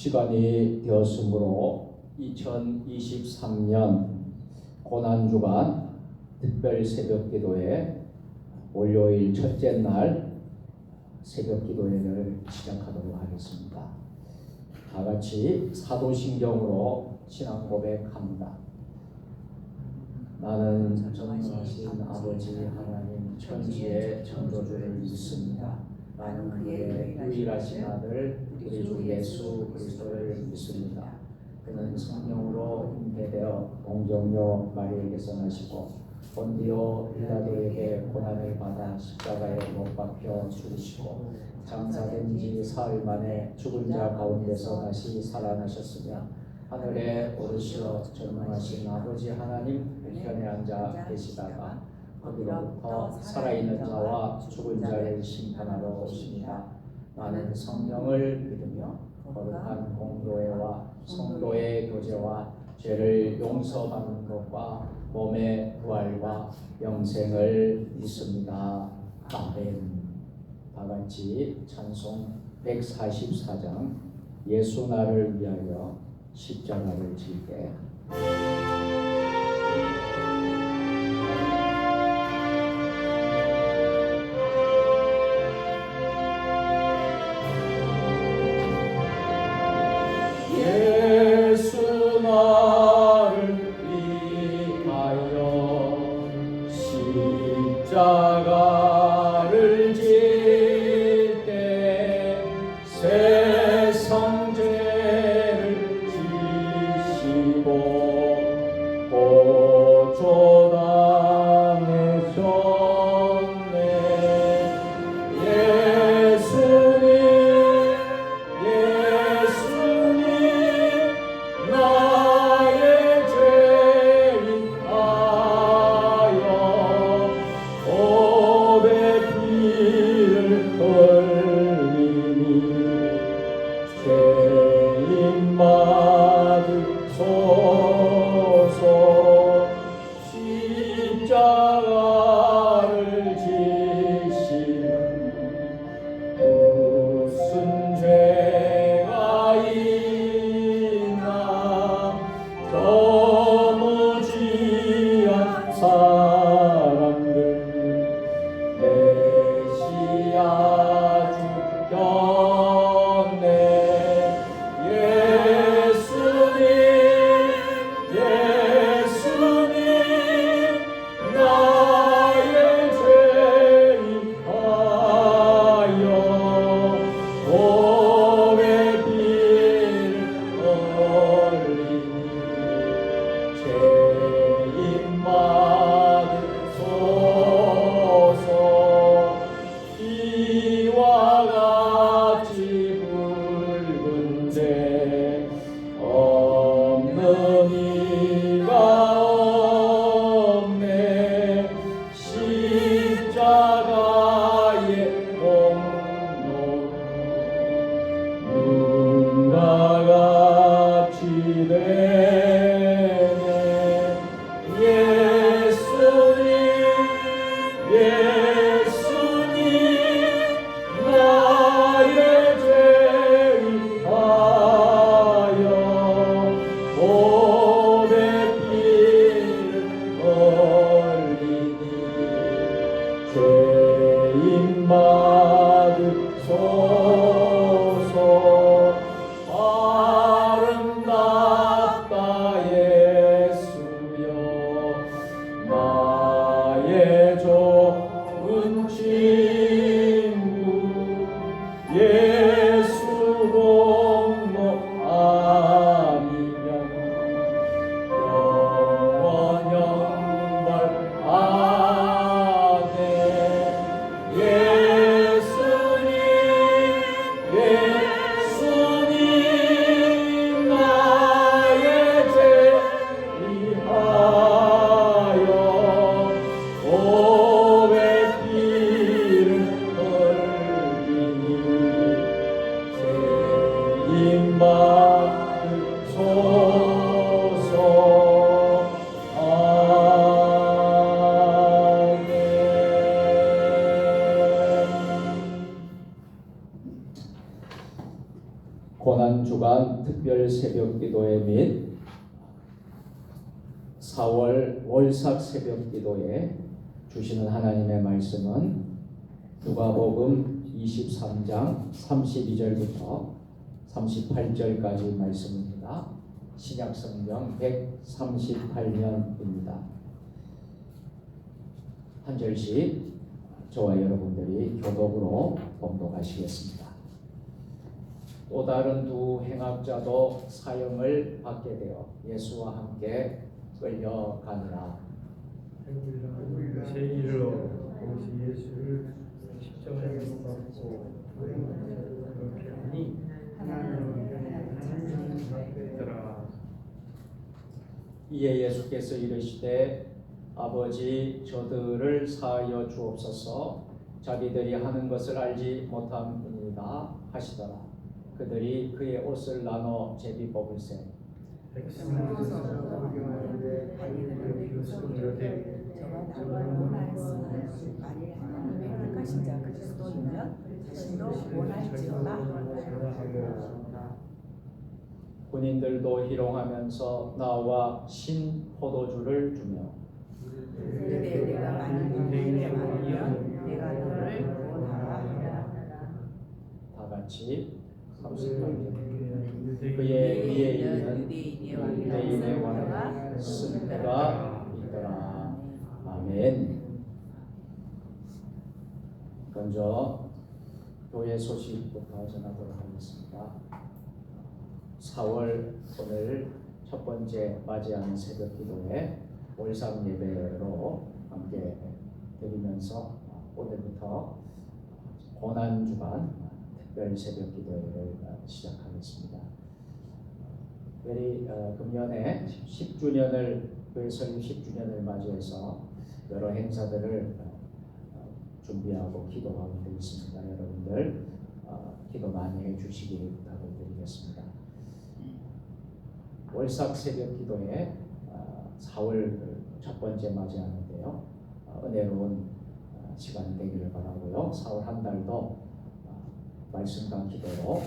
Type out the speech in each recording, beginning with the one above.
시간이 되었으므로 2023년 고난주간 특별 새벽기도회 월요일 첫째 날 새벽기도회를 시작하도록 하겠습니다. 다 같이 사도신경으로 신앙 고백합니다. 나는 전능하신 아버지 하나님 천지의 창조주를 믿습니다. 나는 그의 유일하신 아들 우리 주 예수 그리스도를 믿습니다. 그는 성령으로 잉태되어 동정녀 마리에게서 나시고 본디오 빌라도에게 고난을 받아 십자가에 못 박혀 죽으시고 장사된 지 사흘 만에 죽은 자 가운데서 다시 살아나셨으며 하늘에 오르시어 전능하신 아버지 하나님 우편에 앉아 계시다가 거기로부터 살아있는 자와 죽은 자를 심판하러 오십니다. 나는 성령을 믿으며 거룩한 공교회와 성도의 교제와 죄를 용서받는 것과 몸의 부활과 영생을 믿습니다. 아멘. 다 같이 찬송 144장 예수 나를 위하여 십자가를 질게. 예수 나를 위하여 십자가를 질게 세상 죄를 지시고 보초당하셨네. 예수님 나의 죄 위하여 보배 피를 흘리니 죄인 받으소서. 십자가를 지시는 무슨 죄가 있나 저 무지한 사람들 메시아 죽였네. 예수님 나의 죄 위하여 보배 피를 흘리니 죄인 받으소서. 이와 같이 붉은데 없는 이가 없네. 십자가의 공로 눈과 같이 되네. 예수님 나의 죄 위하여 보배 피를 흘리니 죄인 받으소서. 아름답다 예수여 나의 좋은 친구 예수 공로 아니면 영원 영벌 아네. 예수님 나의 죄 위하여 보배 피를 흘리니 죄인 받으소서. 아멘. 고난주간 특별 새벽 기도회 및 4월 월삭 새벽 기도에 주시는 하나님의 말씀은 누가복음 23장 32절부터 38절까지 말씀입니다. 신약성경 138면입니다. 한 절씩 저와 여러분들이 교독으로 봉독하시겠습니다. 또 다른 두 행악자도 사형을 받게 되어 예수와 함께 끌려가니라. 제1로 동시 예수를 십자가에 못 박고 그렇게 하니 하나님은 받더라. 이에 예수께서 이르시되 아버지 저들을 사하여 주옵소서 자기들이 하는 것을 알지 못함이니이다 하시더라. 그들이 그의 옷을 나눠 제비 뽑을세 백성을 구경하는데 자기들을 비웃으되 저가 원하였으나 만일 하나님의 택하신 자 그리스도이면 자신도 원할지어다. 군인들도 희롱하면서 나와 신 포도주를 주며 그때 내가 만일 내게 말하면 내가 너를 원하라 하라. 다 같이 38절 그의 그의 위에 있는 유대인의 유대인의 왕이라 왕 승패가 있더라. 아멘. 먼저 교회 소식부터 전하도록 하겠습니다. 4월 오늘 첫 번째 맞이하는 새벽 기도에 월삭 예배로 함께 드리면서 오늘부터 고난주간 특별 새벽 기도회를 시작하겠습니다. 특별히 금년에 10주년을 교회 설립 10주년을 맞이해서 여러 행사들을 준비하고 기도하고 있습니다. 여러분들 기도 많이 해주시기를 부탁을 드리겠습니다. 월삭 새벽 기도에 4월 첫 번째 맞이하는데요. 은혜로운 시간이 되기를 바라고요. 4월 한 달도 말씀과 기도로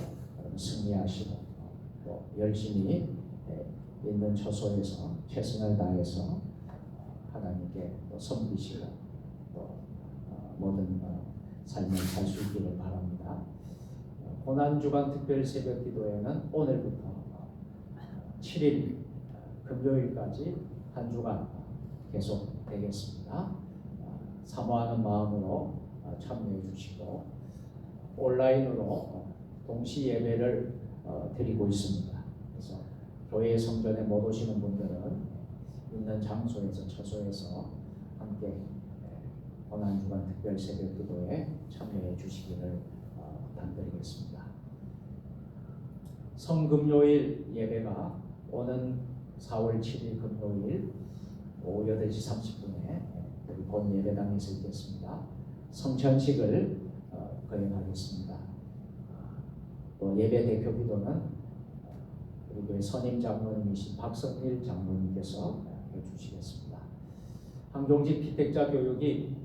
승리하시고 또 열심히 있는 처소에서 최선을 다해서 하나님께 또 섬기시고 또 모든 삶을 살 수 있기를 바랍니다. 고난주간 특별 새벽 기도회는 오늘부터 7일 금요일까지 한 주간 계속 되겠습니다. 사모하는 마음으로 참여해 주시고 온라인으로 동시 예배를 드리고 있습니다. 그래서 교회 성전에 못 오시는 분들은 있는 장소에서 처소에서 함께 고난주간 특별 새벽 기도에 참여해 주시기를 부탁드리겠습니다. 성금요일 예배가 오는 4월 7일 금요일 오후 8시 30분에 우리 본 예배당에서 있겠습니다. 성찬식을 거행하겠습니다. 또 예배 대표 기도는 우리 교회 선임 장로님이신 박성일 장로님께서 해주시겠습니다. 항종직 피택자 교육이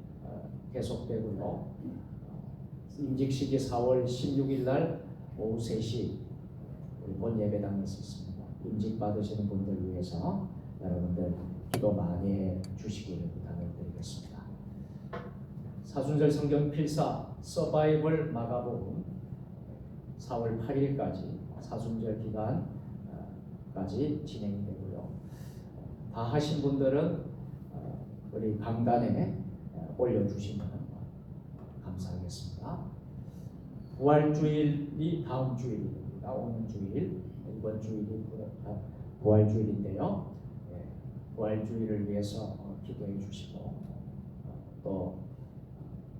계속되고요. 임직식이 4월 16일 날 오후 3시 우리 본 예배당에서 있습니다. 임직 받으시는 분들 위해서 여러분들 기도 많이 해 주시기를 부탁을 드리겠습니다. 사순절 성경 필사 서바이벌 마가복음 4월 8일까지 사순절 기간까지 진행이 되고요. 다 하신 분들은 우리 강단에 올려주시면 감사하겠습니다. 부활주일이 다음 주일입니다. 오는 주일, 이번 주일이 부활주일인데요. 부활주일을 위해서 기도해 주시고 또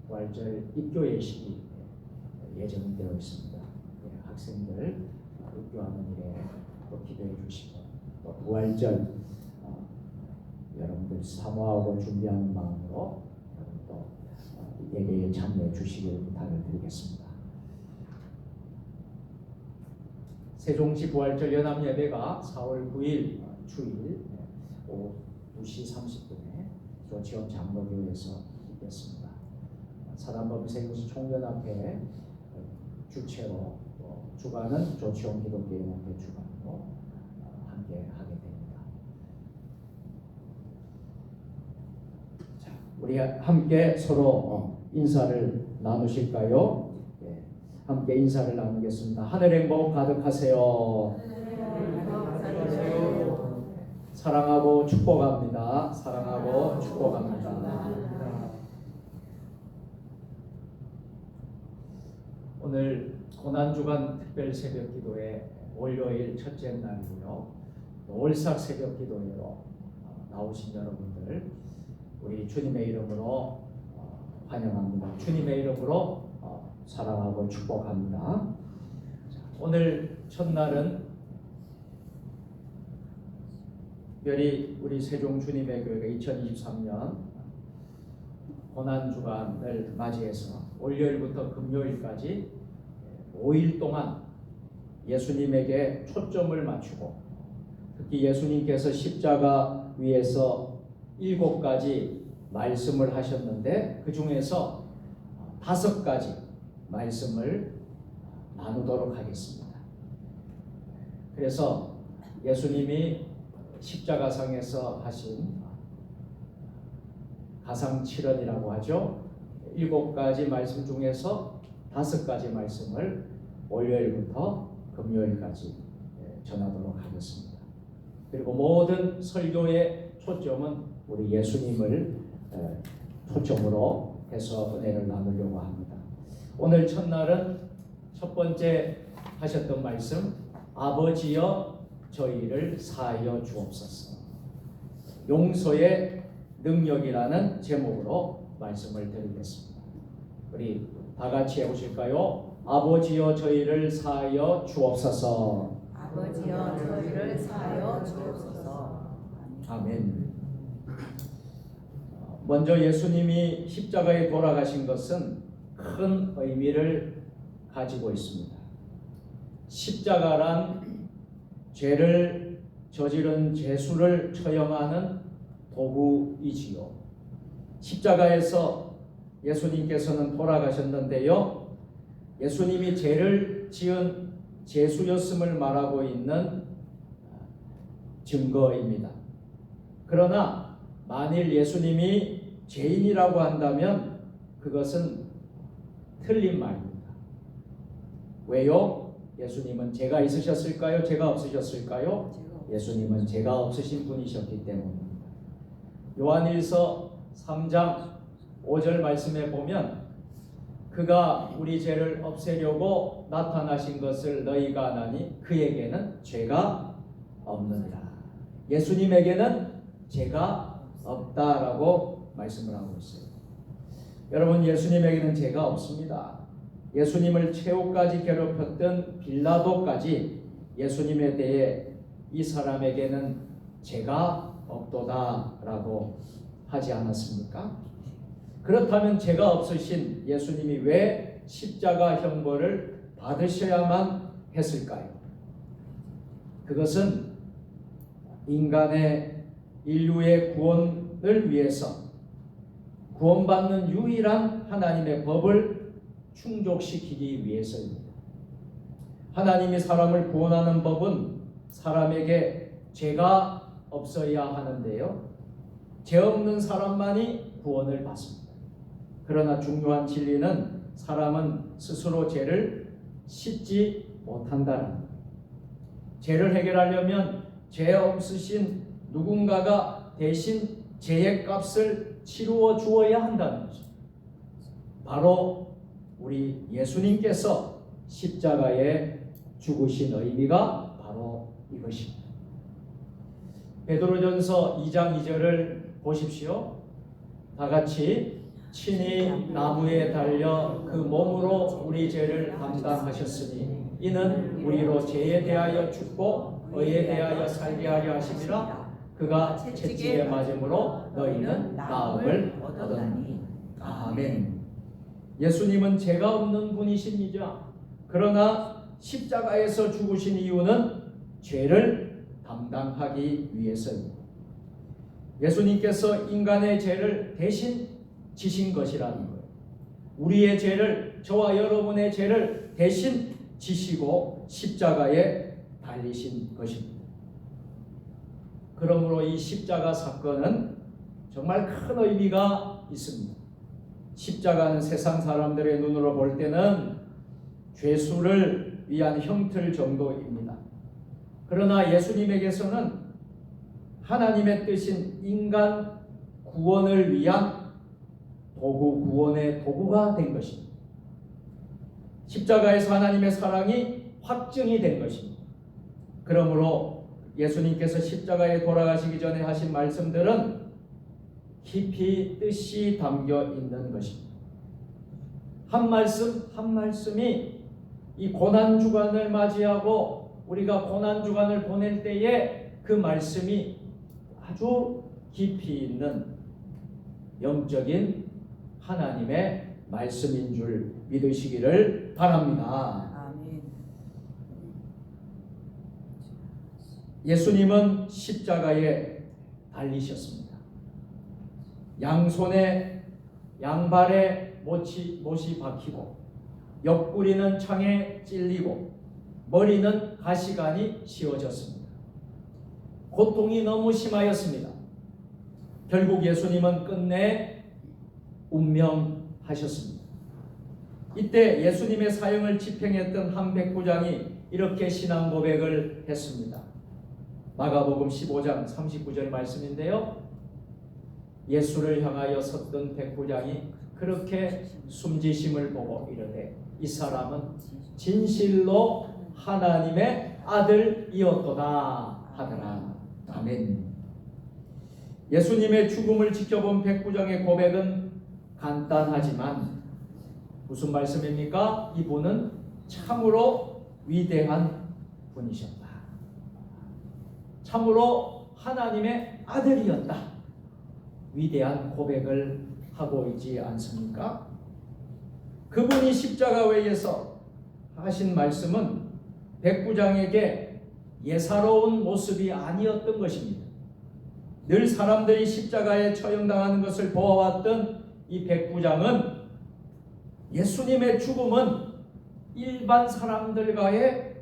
부활절 입교 예식이 예정이 되어 있습니다. 학생들 입교하는 일에 또 기도해 주시고 또 부활절 여러분들 사모하고 준비하는 마음으로 또 예배에 참여해 주시기를 부탁을 드리겠습니다. 세종시 부활절 연합 예배가 4월 9일 주일 오후 2시 30분에 조치원 장로교회에서 있겠습니다. 사단법인 세종시 총연합회 주최로 주관은 조치원 기독교연합회 주관으로 우리 함께 서로 인사를 나누실까요? 예, 함께 인사를 나누겠습니다. 하늘 행복 가득하세요. 사랑하고 축복합니다. 사랑하고 축복합니다. 오늘 고난주간 특별 새벽기도회 월요일 첫째 날이고요. 월삭 새벽기도회로 나오신 여러분들 우리 주님의 이름으로 환영합니다. 주님의 이름으로 사랑하고 축복합니다. 오늘 첫날은 특별히 우리 세종 주님의 교회가 2023년 고난주간을 맞이해서 월요일부터 금요일까지 5일 동안 예수님에게 초점을 맞추고 특히 예수님께서 십자가 위에서 7가지 말씀을 하셨는데 그 중에서 5가지 말씀을 나누도록 하겠습니다. 그래서 예수님이 십자가상에서 하신 가상칠언이라고 하죠. 7가지 말씀 중에서 5가지 말씀을 월요일부터 금요일까지 전하도록 하겠습니다. 그리고 모든 설교의 초점은 우리 예수님을 초점으로 해서 은혜를 나누려고 합니다. 오늘 첫날은 첫 번째 하셨던 말씀, 아버지여 저희를 사하여 주옵소서. 용서의 능력이라는 제목으로 말씀을 드리겠습니다. 우리 다 같이 해보실까요? 아버지여 저희를 사하여 주옵소서. 아버지여 저희를 사하여 주옵소서. 아멘. 먼저 예수님이 십자가에 돌아가신 것은 큰 의미를 가지고 있습니다. 십자가란 죄를 저지른 죄수를 처형하는 도구이지요. 십자가에서 예수님께서는 돌아가셨는데요. 예수님이 죄를 지은 죄수였음을 말하고 있는 증거입니다. 그러나 만일 예수님이 죄인이라고 한다면 그것은 틀린 말입니다. 왜요? 예수님은 죄가 있으셨을까요? 죄가 없으셨을까요? 예수님은 죄가 없으신 분이셨기 때문입니다. 요한일서 3장 5절 말씀에 보면 그가 우리 죄를 없애려고 나타나신 것을 너희가 아나니 그에게는 죄가 없느니라. 예수님에게는 죄가 없다라고 말씀을 하고 있어요. 여러분, 예수님에게는 죄가 없습니다. 예수님을 최후까지 괴롭혔던 빌라도까지 예수님에 대해 이 사람에게는 죄가 없도다라고 하지 않았습니까? 그렇다면 죄가 없으신 예수님이 왜 십자가 형벌을 받으셔야만 했을까요? 그것은 인류의 구원을 위해서 구원받는 유일한 하나님의 법을 충족시키기 위해서입니다. 하나님이 사람을 구원하는 법은 사람에게 죄가 없어야 하는데요. 죄 없는 사람만이 구원을 받습니다. 그러나 중요한 진리는 사람은 스스로 죄를 씻지 못한다는 것. 죄를 해결하려면 죄 없으신 누군가가 대신 죄의 값을 치루어 주어야 한다는 거죠. 바로 우리 예수님께서 십자가에 죽으신 의미가 바로 이것입니다. 베드로전서 2장 2절을 보십시오. 다 같이 친히 나무에 달려 그 몸으로 우리 죄를 담당하셨으니 이는 우리로 죄에 대하여 죽고 의에 대하여 살게 하려 하심이라. 그가 채찍에 맞음으로 너희는 나음을 얻었나니. 아멘. 예수님은 죄가 없는 분이십니다. 그러나 십자가에서 죽으신 이유는 죄를 담당하기 위해서입니다. 예수님께서 인간의 죄를 대신 지신 것이라는 거예요. 우리의 죄를, 저와 여러분의 죄를 대신 지시고 십자가에 달리신 것입니다. 그러므로 이 십자가 사건은 정말 큰 의미가 있습니다. 십자가는 세상 사람들의 눈으로 볼 때는 죄수를 위한 형틀 정도입니다. 그러나 예수님에게서는 하나님의 뜻인 인간 구원을 위한 도구, 구원의 도구가 된 것입니다. 십자가에서 하나님의 사랑이 확증이 된 것입니다. 그러므로 예수님께서 십자가에 돌아가시기 전에 하신 말씀들은 깊이 뜻이 담겨 있는 것입니다. 한 말씀 한 말씀이 이 고난주간을 맞이하고 우리가 고난주간을 보낼 때에 그 말씀이 아주 깊이 있는 영적인 하나님의 말씀인 줄 믿으시기를 바랍니다. 아멘. 예수님은 십자가에 달리셨습니다. 양손에 양발에 못이 박히고 옆구리는 창에 찔리고 머리는 가시관이 씌워졌습니다. 고통이 너무 심하였습니다. 결국 예수님은 끝내 운명하셨습니다. 이때 예수님의 사형을 집행했던 한 백부장이 이렇게 신앙 고백을 했습니다. 마가복음 15장 39절 말씀인데요. 예수를 향하여 섰던 백부장이 그렇게 숨지심을 보고 이르되 이 사람은 진실로 하나님의 아들이었도다 하더라. 아멘. 예수님의 죽음을 지켜본 백부장의 고백은 간단하지만 무슨 말씀입니까? 이분은 참으로 위대한 분이셨다. 참으로 하나님의 아들이었다. 위대한 고백을 하고 있지 않습니까? 그분이 십자가 위에서 하신 말씀은 백부장에게 예사로운 모습이 아니었던 것입니다. 늘 사람들이 십자가에 처형당하는 것을 보아왔던 이 백부장은 예수님의 죽음은 일반 사람들과의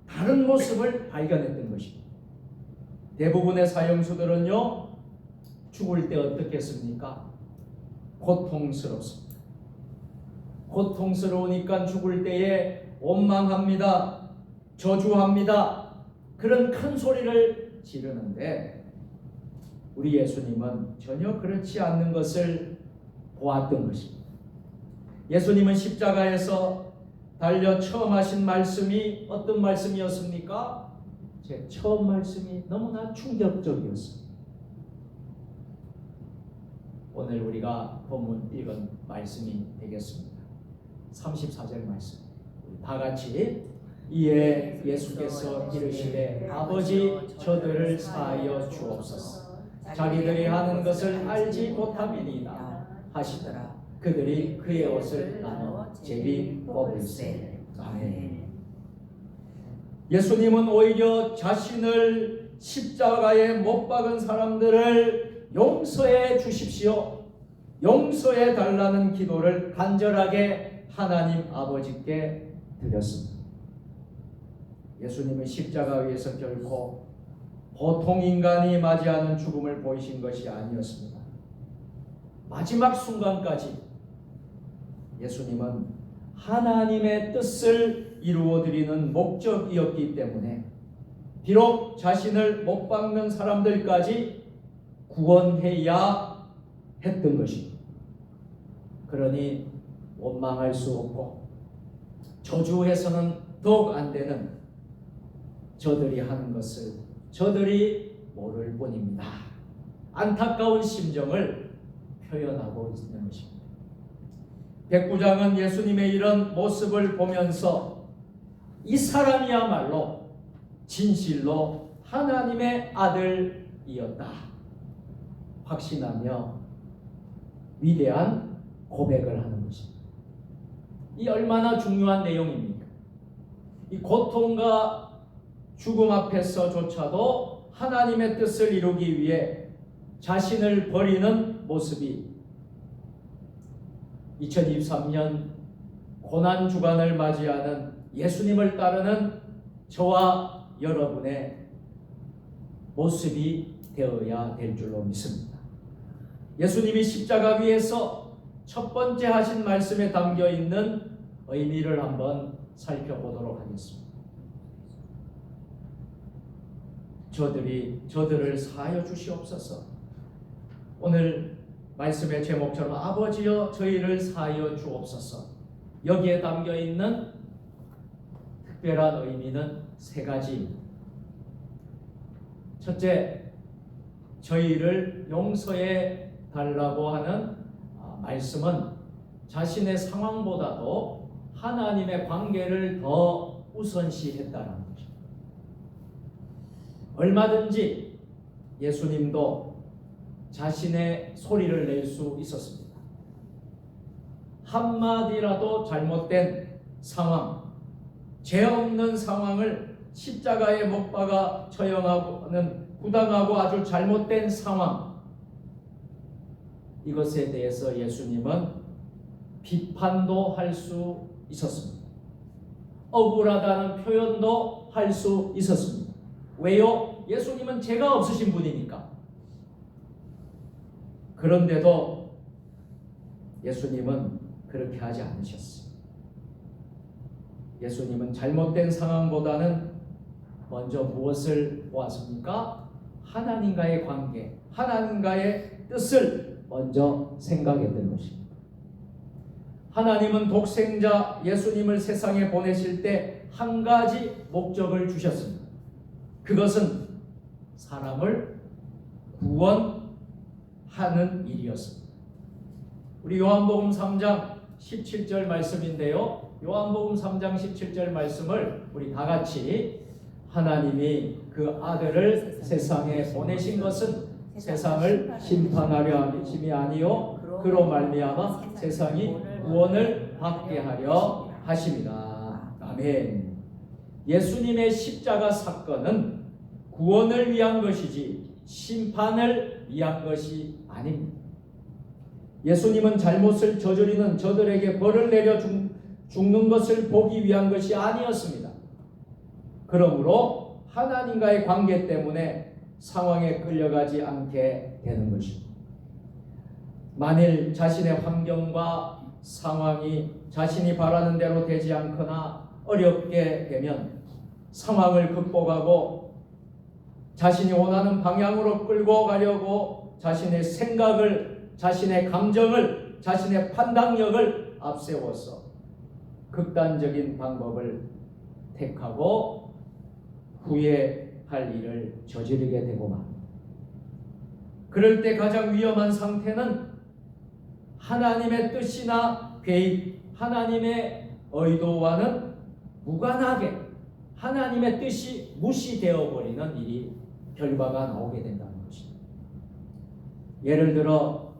다른 모습을 발견했던 것입니다. 대부분의 사형수들은요, 죽을 때 어떻게 했습니까? 고통스럽습니다. 고통스러우니까 죽을 때에 원망합니다. 저주합니다. 그런 큰 소리를 지르는데 우리 예수님은 전혀 그렇지 않는 것을 보았던 것입니다. 예수님은 십자가에서 달려 처음 하신 말씀이 어떤 말씀이었습니까? 제 처음 말씀이 너무나 충격적이었습니다. 오늘 우리가 본문 읽은 말씀이 되겠습니다. 34절 말씀. 다 같이 이에 예수께서 이르시되 아버지 저들을 사하여 주옵소서. 자기들이 하는 것을 알지 못함이니이다 하시더라. 그들이 그의 옷을 나눠 제비 뽑을세. 아멘. 예수님은 오히려 자신을 십자가에 못 박은 사람들을 용서해 주십시오, 용서해 달라는 기도를 간절하게 하나님 아버지께 드렸습니다. 예수님은 십자가 위에서 결코 보통 인간이 맞이하는 죽음을 보이신 것이 아니었습니다. 마지막 순간까지 예수님은 하나님의 뜻을 이루어드리는 목적이었기 때문에 비록 자신을 못 박는 사람들까지 구원해야 했던 것입니다. 그러니 원망할 수 없고 저주해서는 더욱 안 되는 저들이 하는 것을 저들이 모를 뿐입니다. 안타까운 심정을 표현하고 있는 것입니다. 백부장은 예수님의 이런 모습을 보면서 이 사람이야말로 진실로 하나님의 아들이었다 확신하며 위대한 고백을 하는 것입니다. 이 얼마나 중요한 내용입니까? 이 고통과 죽음 앞에서조차도 하나님의 뜻을 이루기 위해 자신을 버리는 모습이 2023년 고난주간을 맞이하는 예수님을 따르는 저와 여러분의 모습이 되어야 될 줄로 믿습니다. 예수님이 십자가 위에서 첫 번째 하신 말씀에 담겨 있는 의미를 한번 살펴보도록 하겠습니다. 저들을 사하여 주시옵소서. 오늘 말씀의 제목처럼 아버지여 저희를 사하여 주옵소서. 여기에 담겨 있는 특별한 의미는 세 가지입니다. 첫째, 저희를 용서해 달라고 하는 말씀은 자신의 상황보다도 하나님의 관계를 더 우선시했다는 것입니다. 얼마든지 예수님도 자신의 소리를 낼 수 있었습니다. 한마디라도 잘못된 상황, 죄 없는 상황을 십자가에 못 박아 처형하고는 부당하고 아주 잘못된 상황, 이것에 대해서 예수님은 비판도 할 수 있었습니다. 억울하다는 표현도 할 수 있었습니다. 왜요? 예수님은 죄가 없으신 분이니까. 그런데도 예수님은 그렇게 하지 않으셨어요. 예수님은 잘못된 상황보다는 먼저 무엇을 보았습니까? 하나님과의 관계, 하나님과의 뜻을 먼저 생각했던 것입니다. 하나님은 독생자 예수님을 세상에 보내실 때 한 가지 목적을 주셨습니다. 그것은 사람을 구원하는 일이었습니다. 우리 요한복음 3장 17절 말씀인데요. 요한복음 3장 17절 말씀을 우리 다 같이, 하나님이 그 아들을 세상에 보내신 것은 세상을 심판하려 함이 아니요 그로 말미암아 세상이 구원을 받게 하려 하심이라. 아멘. 예수님의 십자가 사건은 구원을 위한 것이지 심판을 위한 것이 아닙니다. 예수님은 잘못을 저지르는 저들에게 벌을 내려 죽는 것을 보기 위한 것이 아니었습니다. 그러므로 하나님과의 관계 때문에 상황에 끌려가지 않게 되는 것입니다. 만일 자신의 환경과 상황이 자신이 바라는 대로 되지 않거나 어렵게 되면 상황을 극복하고 자신이 원하는 방향으로 끌고 가려고 자신의 생각을, 자신의 감정을, 자신의 판단력을 앞세워서 극단적인 방법을 택하고 후회할 일을 저지르게 되고 맙니다. 그럴 때 가장 위험한 상태는 하나님의 뜻이나 계획, 하나님의 의도와는 무관하게 하나님의 뜻이 무시되어 버리는 일이 결과가 나오게 된다는 것입니다. 예를 들어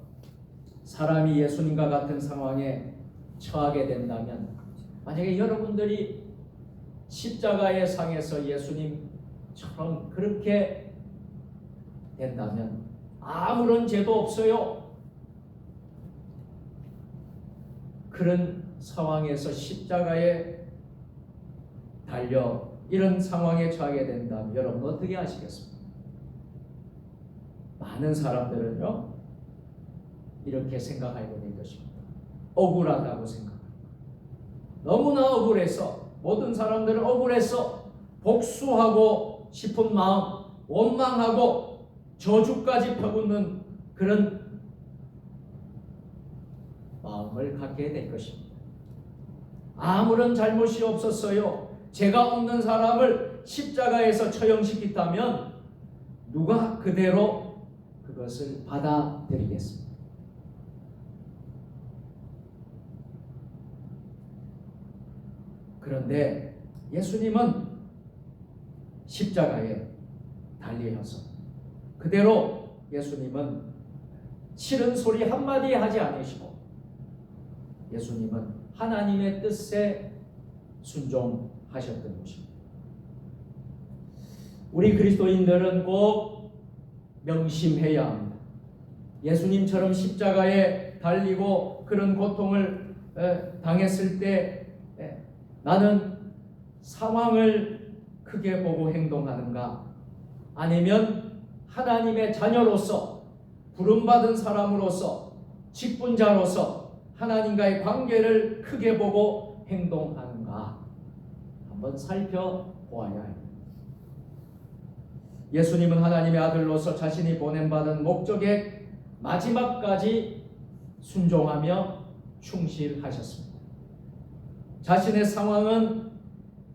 사람이 예수님과 같은 상황에 처하게 된다면, 만약에 여러분들이 십자가의 상에서 예수님처럼 그렇게 된다면 아무런 죄도 없어요. 그런 상황에서 십자가에 달려 이런 상황에 처하게 된다면 여러분 어떻게 하시겠습니까? 많은 사람들은요 이렇게 생각하게 될 것입니다. 억울하다고 생각합니다. 너무나 억울해서, 모든 사람들은 억울해서 복수하고 싶은 마음, 원망하고 저주까지 펴붓는 그런 마음을 갖게 될 것입니다. 아무런 잘못이 없었어요. 죄가 없는 사람을 십자가에서 처형시켰다면 누가 그대로 그것을 받아들이겠습니까? 그런데 예수님은 십자가에 달리셔서 그대로 예수님은 싫은 소리 한마디 하지 않으시고 예수님은 하나님의 뜻에 순종하셨던 것입니다. 우리 그리스도인들은 꼭 명심해야 합니다. 예수님처럼 십자가에 달리고 그런 고통을 당했을 때 나는 상황을 크게 보고 행동하는가, 아니면 하나님의 자녀로서 부름받은 사람으로서 직분자로서 하나님과의 관계를 크게 보고 행동하는가 한번 살펴보아야 합니다. 예수님은 하나님의 아들로서 자신이 보냄받은 목적에 마지막까지 순종하며 충실하셨습니다. 자신의 상황은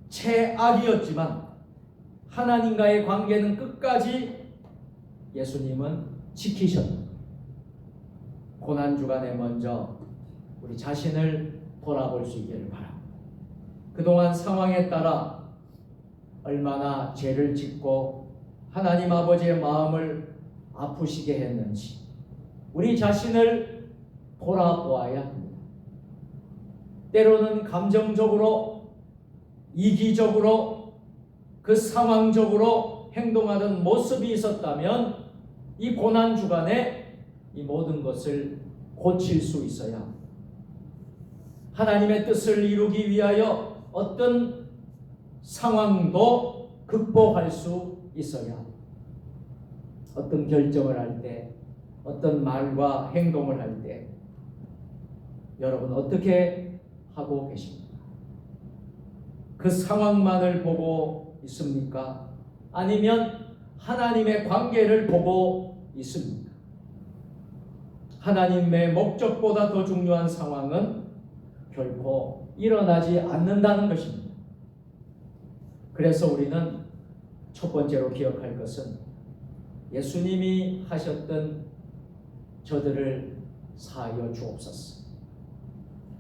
최악이었지만 하나님과의 관계는 끝까지 예수님은 지키셨다. 고난주간에 먼저 우리 자신을 돌아볼 수 있기를 바랍니다. 그동안 상황에 따라 얼마나 죄를 짓고 하나님 아버지의 마음을 아프시게 했는지 우리 자신을 돌아보아야 합니다. 때로는 감정적으로 이기적으로 그 상황적으로 행동하던 모습이 있었다면 이 고난주간에 이 모든 것을 고칠 수 있어야 합니다. 하나님의 뜻을 이루기 위하여 어떤 상황도 극복할 수 있어야 합니다. 어떤 결정을 할 때, 어떤 말과 행동을 할 때 여러분 어떻게 하고 계십니까? 그 상황만을 보고 있습니까? 아니면 하나님의 관계를 보고 있습니까? 하나님의 목적보다 더 중요한 상황은 결코 일어나지 않는다는 것입니다. 그래서 우리는 첫 번째로 기억할 것은 예수님이 하셨던 저들을 사하여 주옵소서.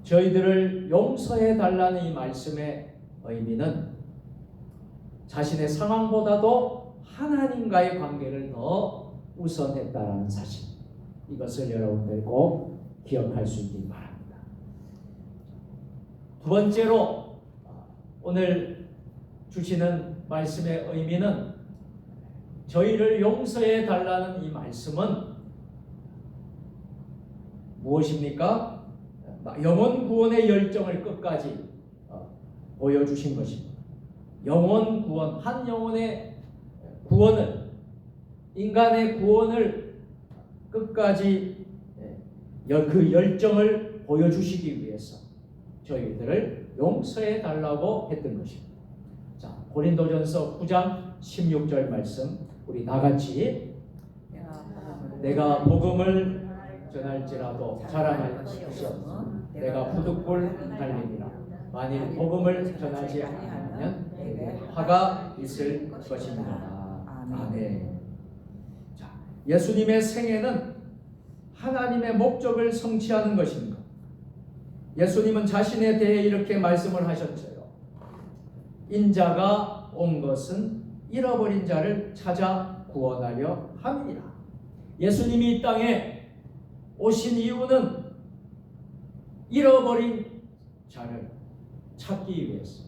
저희들을 용서해 달라는 이 말씀의 의미는 자신의 상황보다도 하나님과의 관계를 더 우선했다는 사실, 이것을 여러분들 꼭 기억할 수 있길 바랍니다. 두 번째로 오늘 주시는 말씀의 의미는 저희를 용서해 달라는 이 말씀은 무엇입니까? 영혼 구원의 열정을 끝까지 보여주신 것입니다. 영혼 구원, 한 영혼의 구원을, 인간의 구원을 끝까지 그 열정을 보여주시기 위해서 저희들을 용서해 달라고 했던 것입니다. 자, 고린도전서 9장 16절 말씀 우리 나같이 내가 복음을 전할지라도 자랑할 것이 없으면 내가 부득불 달립니다. 만일 복음을 전하지 않으면 내게 화가 있을 것입니다. 아멘. 자, 예수님의 생애는 하나님의 목적을 성취하는 것입니다. 예수님은 자신에 대해 이렇게 말씀을 하셨어요. 인자가 온 것은 잃어버린 자를 찾아 구원하려 함이라. 예수님이 이 땅에 오신 이유는 잃어버린 자를 찾기 위해서,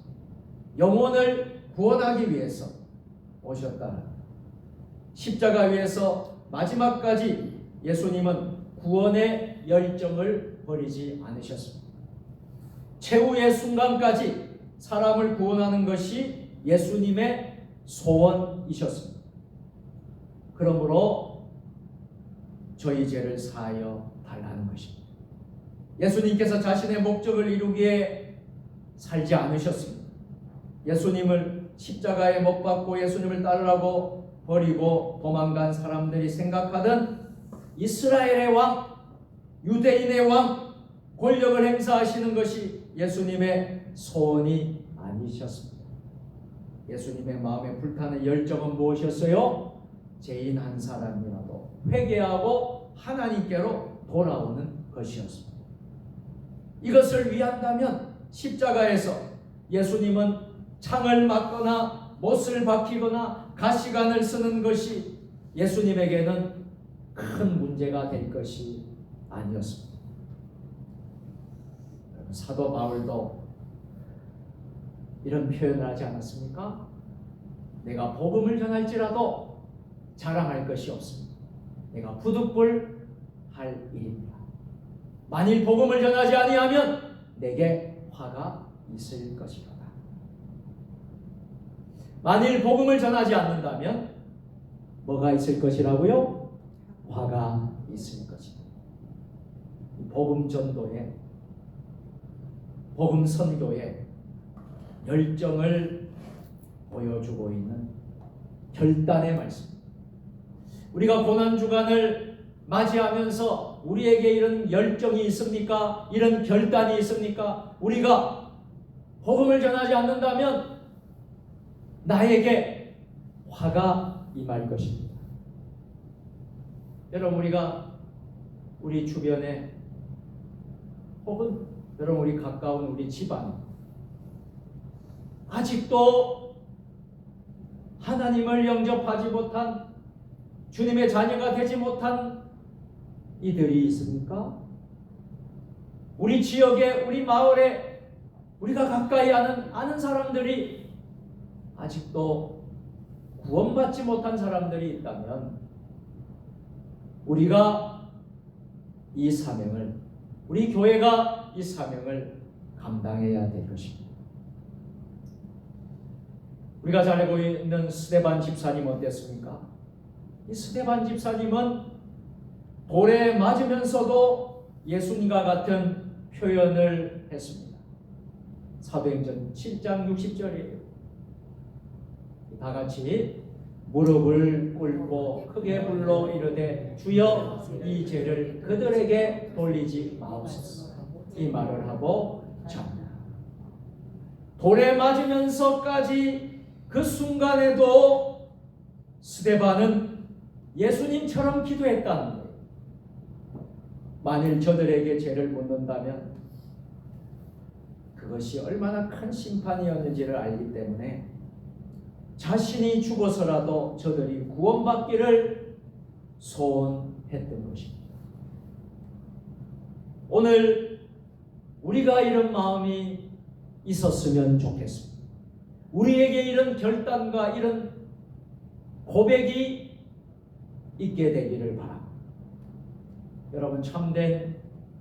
영혼을 구원하기 위해서 오셨다. 십자가 위에서 마지막까지 예수님은 구원의 열정을 버리지 않으셨습니다. 최후의 순간까지 사람을 구원하는 것이 예수님의 소원이셨습니다. 그러므로 저희 죄를 사하여 달라는 것입니다. 예수님께서 자신의 목적을 이루기에 살지 않으셨습니다. 예수님을 십자가에 못 박고 예수님을 따르라고 버리고 도망간 사람들이 생각하던 이스라엘의 왕, 유대인의 왕, 권력을 행사하시는 것이 예수님의 소원이 아니셨습니다. 예수님의 마음에 불타는 열정은 무엇이었어요? 죄인 한 사람이라도 회개하고 하나님께로 돌아오는 것이었습니다. 이것을 위한다면 십자가에서 예수님은 창을 맞거나 못을 박히거나 가시관을 쓰는 것이 예수님에게는 큰 문제가 될 것이 아니었습니다. 사도 바울도 이런 표현을 하지 않았습니까? 내가 복음을 전할지라도 자랑할 것이 없습니다. 내가 부득불 할 일입니다. 만일 복음을 전하지 아니하면 내게 화가 있을 것이로다. 만일 복음을 전하지 않는다면 뭐가 있을 것이라고요? 화가 있을 것이다. 복음 전도에, 복음 선교에 열정을 보여주고 있는 결단의 말씀. 우리가 고난주간을 맞이하면서 우리에게 이런 열정이 있습니까? 이런 결단이 있습니까? 우리가 복음을 전하지 않는다면 나에게 화가 임할 것입니다. 여러분, 우리가 우리 주변에 혹은 여러분 우리 가까운 우리 집안 아직도 하나님을 영접하지 못한 주님의 자녀가 되지 못한 이들이 있습니까? 우리 지역에, 우리 마을에 우리가 가까이 아는 사람들이 아직도 구원받지 못한 사람들이 있다면 우리가 이 사명을, 우리 교회가 이 사명을 감당해야 될 것입니다. 우리가 잘 알고 있는 스데반 집사님 어땠습니까? 이 스데반 집사님은 돌에 맞으면서도 예수님과 같은 표현을 했습니다. 사도행전 7장 60절이에요. 다 같이 무릎을 꿇고 크게 불러 이르되 주여 이 죄를 그들에게 돌리지 마옵소서. 이 말을 하고 잡니다. 돌에 맞으면서까지 그 순간에도 스데반은 예수님처럼 기도했다는 거예요. 만일 저들에게 죄를 묻는다면 그것이 얼마나 큰 심판이었는지를 알기 때문에 자신이 죽어서라도 저들이 구원받기를 소원했던 것입니다. 오늘 우리가 이런 마음이 있었으면 좋겠습니다. 우리에게 이런 결단과 이런 고백이 있게 되기를 바랍니다. 여러분, 참된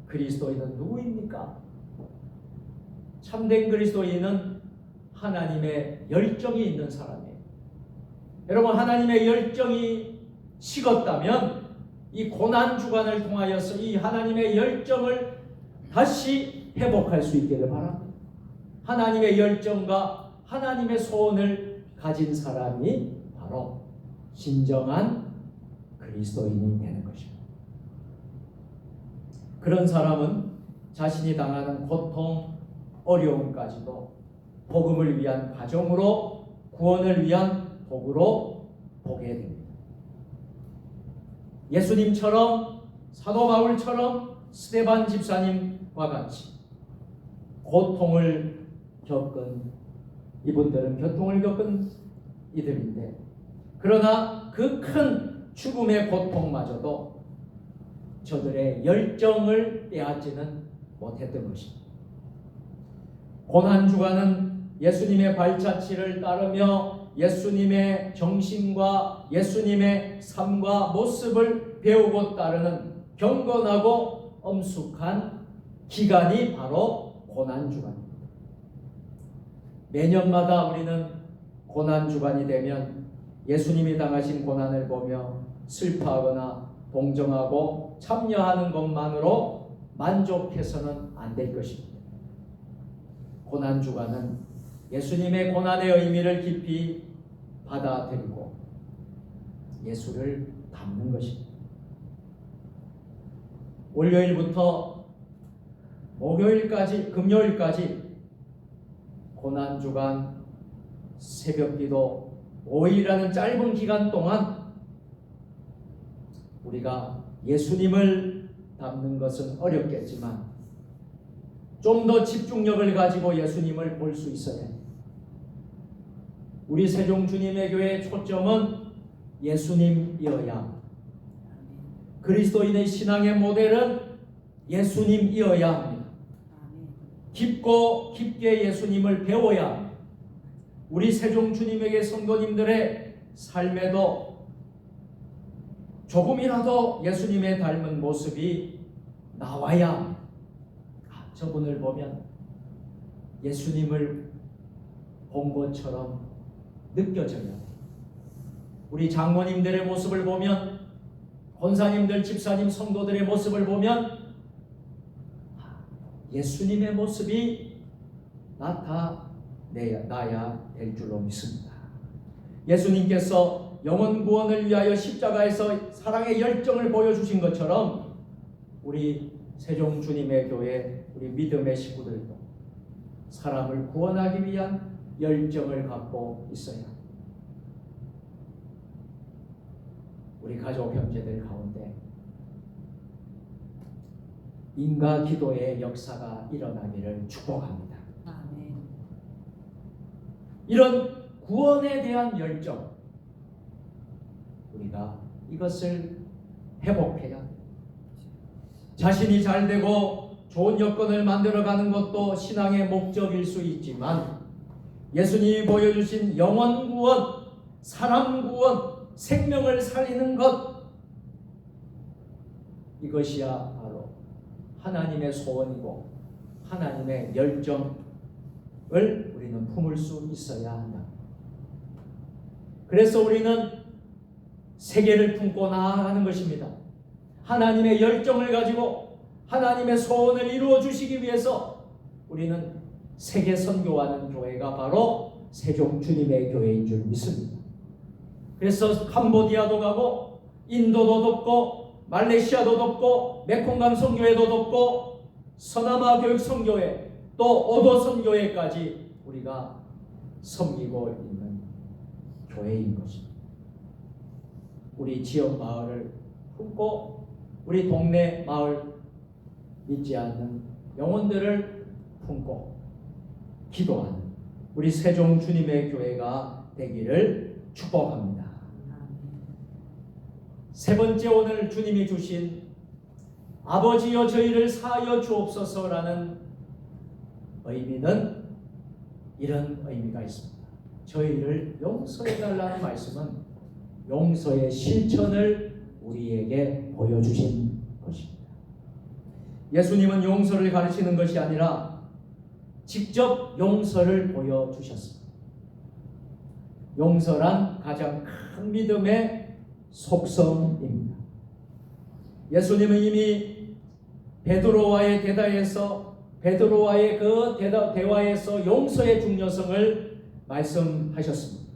그리스도인은 누구입니까? 참된 그리스도인은 하나님의 열정이 있는 사람이에요. 여러분, 하나님의 열정이 식었다면 이 고난주간을 통하여서 이 하나님의 열정을 다시 회복할 수 있기를 바랍니다. 하나님의 열정과 하나님의 소원을 가진 사람이 바로 진정한 그리스도인이 되는 것입니다. 그런 사람은 자신이 당하는 고통, 어려움까지도 복음을 위한 과정으로, 구원을 위한 복으로 보게 됩니다. 예수님처럼, 사도 바울처럼, 스데반 집사님과 같이 고통을 겪은 이분들은 고통을 겪은 이들인데, 그러나 그 큰 죽음의 고통마저도 저들의 열정을 빼앗지는 못했던 것입니다. 고난주간은 예수님의 발자취를 따르며 예수님의 정신과 예수님의 삶과 모습을 배우고 따르는 경건하고 엄숙한 기간이 바로 고난주간입니다. 매년마다 우리는 고난주간이 되면 예수님이 당하신 고난을 보며 슬퍼하거나 동정하고 참여하는 것만으로 만족해서는 안 될 것입니다. 고난주간은 예수님의 고난의 의미를 깊이 받아들이고 예수를 닮는 것입니다. 월요일부터 목요일까지, 금요일까지 고난주간 새벽기도 5일이라는 짧은 기간 동안 우리가 예수님을 닮는 것은 어렵겠지만 좀 더 집중력을 가지고 예수님을 볼 수 있어야 해요. 우리 세종주님의 교회의 초점은 예수님이어야 합니다. 그리스도인의 신앙의 모델은 예수님이어야 합니다. 깊고 깊게 예수님을 배워야 합니다. 우리 세종주님에게 성도님들의 삶에도 조금이라도 예수님의 닮은 모습이 나와야 합니다. 저분을 보면 예수님을 본 것처럼 느껴져요. 우리 장모님들의 모습을 보면 권사님들, 집사님, 성도들의 모습을 보면 예수님의 모습이 나타나야 될 줄로 믿습니다. 예수님께서 영혼 구원을 위하여 십자가에서 사랑의 열정을 보여주신 것처럼 우리 세종 주님의 교회, 우리 믿음의 식구들도 사람을 구원하기 위한 열정을 갖고 있어야 합니다. 우리 가족 형제들 가운데 인가 기도의 역사가 일어나기를 축복합니다. 아멘. 이런 구원에 대한 열정, 우리가 이것을 회복해야 합니다. 자신이 잘 되고 좋은 여건을 만들어가는 것도 신앙의 목적일 수 있지만 예수님이 보여주신 영혼 구원, 사람 구원, 생명을 살리는 것, 이것이야 바로 하나님의 소원이고 하나님의 열정을 우리는 품을 수 있어야 한다. 그래서 우리는 세계를 품고 나아가는 것입니다. 하나님의 열정을 가지고 하나님의 소원을 이루어 주시기 위해서 우리는 세계 선교하는 교회가 바로 세종 주님의 교회인 줄 믿습니다. 그래서 캄보디아도 가고 인도도 돕고 말레이시아도 돕고 메콩강 선교회도 돕고 서남아 교육 선교회 또 오도 선교회까지 우리가 섬기고 있는 교회인 것입니다. 우리 지역 마을을 품고 우리 동네 마을 믿지 않는 영혼들을 품고 기도하는 우리 세종 주님의 교회가 되기를 축복합니다. 세 번째, 오늘 주님이 주신 아버지여 저희를 사하여 주옵소서라는 의미는 이런 의미가 있습니다. 저희를 용서해 달라는 말씀은 용서의 실천을 우리에게 보여주신 것입니다. 예수님은 용서를 가르치는 것이 아니라 직접 용서를 보여주셨습니다. 용서란 가장 큰 믿음의 속성입니다. 예수님은 이미 베드로와의 대화에서 용서의 중요성을 말씀하셨습니다.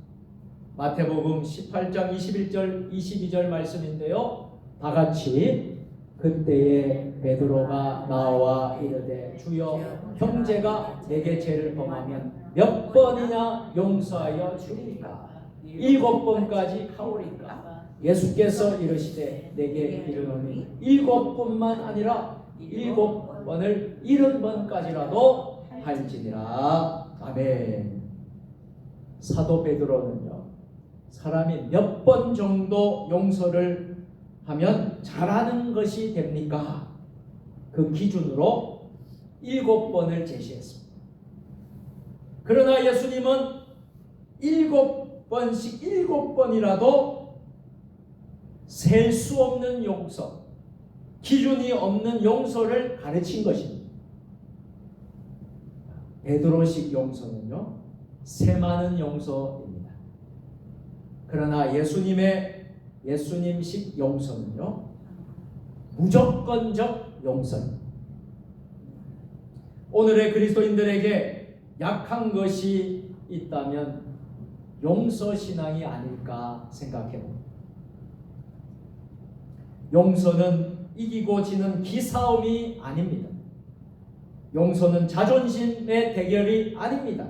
마태복음 18장 21절 22절 말씀인데요. 다 같이 그때에 베드로가 나와 이르되 주여 형제가 내게 죄를 범하면 몇 번이나 용서하여 주리까? 7번까지 하오리까? 예수께서 이르시되 내게 이르노니 7번만 아니라 7번을 70번까지라도 할지니라. 아멘. 사도 베드로는요, 사람이 몇 번 정도 용서를 하면 잘하는 것이 됩니까? 그 기준으로 7번을 제시했습니다. 그러나 예수님은 7번씩 7번이라도 셀 수 없는 용서, 기준이 없는 용서를 가르친 것입니다. 베드로식 용서는요, 세많은 용서입니다. 그러나 예수님식 용서는요, 무조건적 용서입니다. 오늘의 그리스도인들에게 약한 것이 있다면 용서 신앙이 아닐까 생각해 봅니다. 용서는 이기고 지는 기싸움이 아닙니다. 용서는 자존심의 대결이 아닙니다.